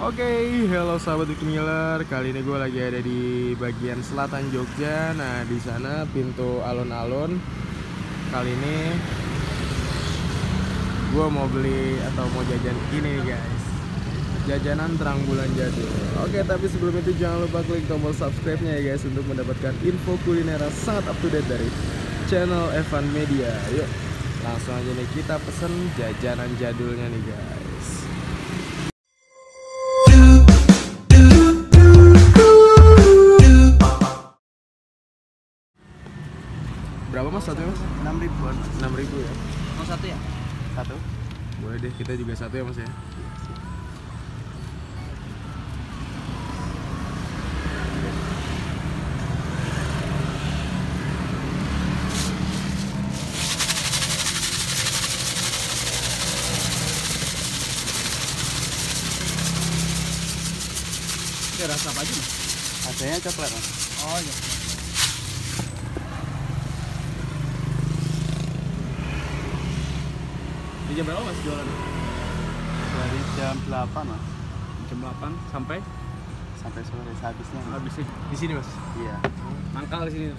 Oke, halo sahabat Wiki Miller. Kali ini gue lagi ada di bagian selatan Jogja. Nah, di sana pintu alun-alun. Kali ini gue mau beli atau mau jajan ini nih guys, jajanan terang bulan jadul. Oke, tapi sebelum itu jangan lupa klik tombol subscribe-nya ya guys, untuk mendapatkan info kuliner sangat up to date dari channel Evan Media. Yuk, langsung aja nih kita pesen jajanan jadulnya nih guys. Berapa mas satu mas? 6.000-an. 6.000 ya? Mau satu ya? Satu? Boleh deh, kita juga satu ya mas ya. Ini rasa apa aja mas? Rasanya coklat mas. Oh iya. Di jam berapa mas jualan? Dari jam 8 mas. Jam 8 sampai Sore sehabisnya. habis di sini mas. Iya. Mangkal di sini.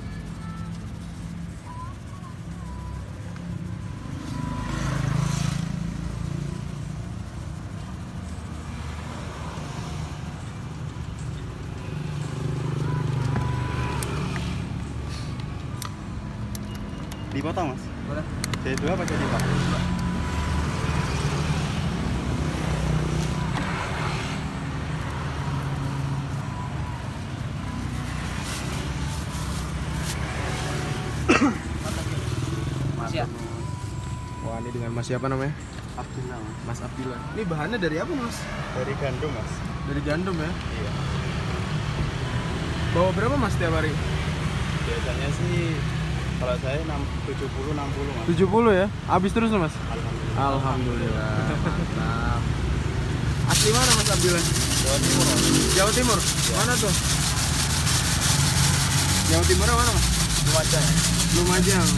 Dipotong mas? Boleh. Jadi dua apa jadi empat? Siap. Wah, ini dengan mas siapa namanya? Abdullah mas. Mas Abdillah. Ini bahannya dari apa mas? Dari gandum mas. Dari gandum ya? Iya. Bawa berapa mas tiap hari? Biasanya sih kalau saya 70-60 mas. 70 ya? Habis terus loh mas? Alhamdulillah. Alhamdulillah, mantap. Asli mana mas Abdillah? Jawa Timur mas. Jawa Timur? Mana tuh? Jawa Timurnya mana mas? Lumajang. Lumajang.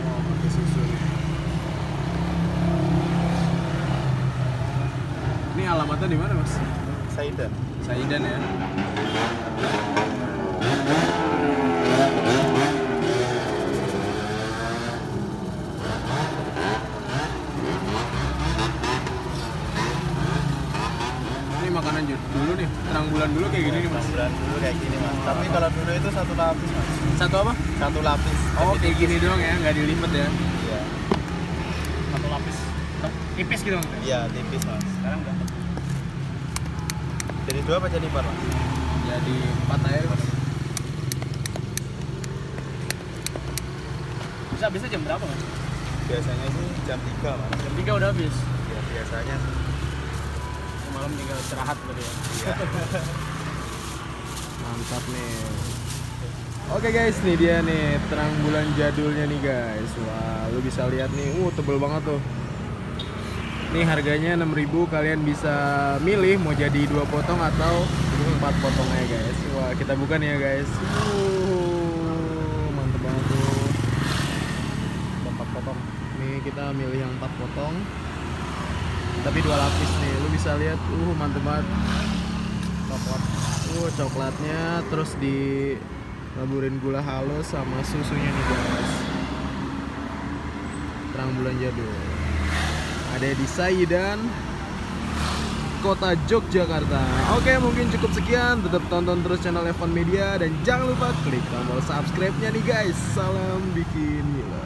Oh, pakai susu. Ini alamatnya di mana mas? Saidan. Saidan ya. Ini makanan dulu nih, terang bulan dulu kayak gini nih mas. Bulan dulu kayak gini mas. Tapi kalau dulu itu satu lapis mas. Satu apa? Satu lapis. Oh, Tapi kayak gini doang ya, nggak dilipat ya. Iya. Satu lapis. Tipis gitu mas. Iya tipis mas. Sekarang udah. Jadi dua apa jadi empat mas? Jadi 4 air mas. Bisa habisnya jam berapa mas? Biasanya sih jam 3 mas. Jam 3 udah habis. Ya biasanya sih. Malam tinggal istirahat berarti ya. Iya. Mantap nih. Oke guys, nih dia nih terang bulan jadulnya nih guys. Wah, lu bisa lihat nih, tebel banget tuh. Ini harganya 6.000, kalian bisa milih mau jadi 2 potong atau 4 potongnya guys. Wah, kita buka nih ya guys. Mantep banget tuh. 4 potong. Nih kita milih yang 4 potong. Tapi 2 lapis nih. Lu bisa lihat, mantep banget. Coklat. Coklatnya terus dilaburin gula halus sama susunya nih guys. Terang bulan jadul. Ada di Saidan, Kota Yogyakarta. Oke, mungkin cukup sekian. Tetap tonton terus channel Evan Media dan jangan lupa klik tombol subscribe-nya nih guys. Salam bikin gila.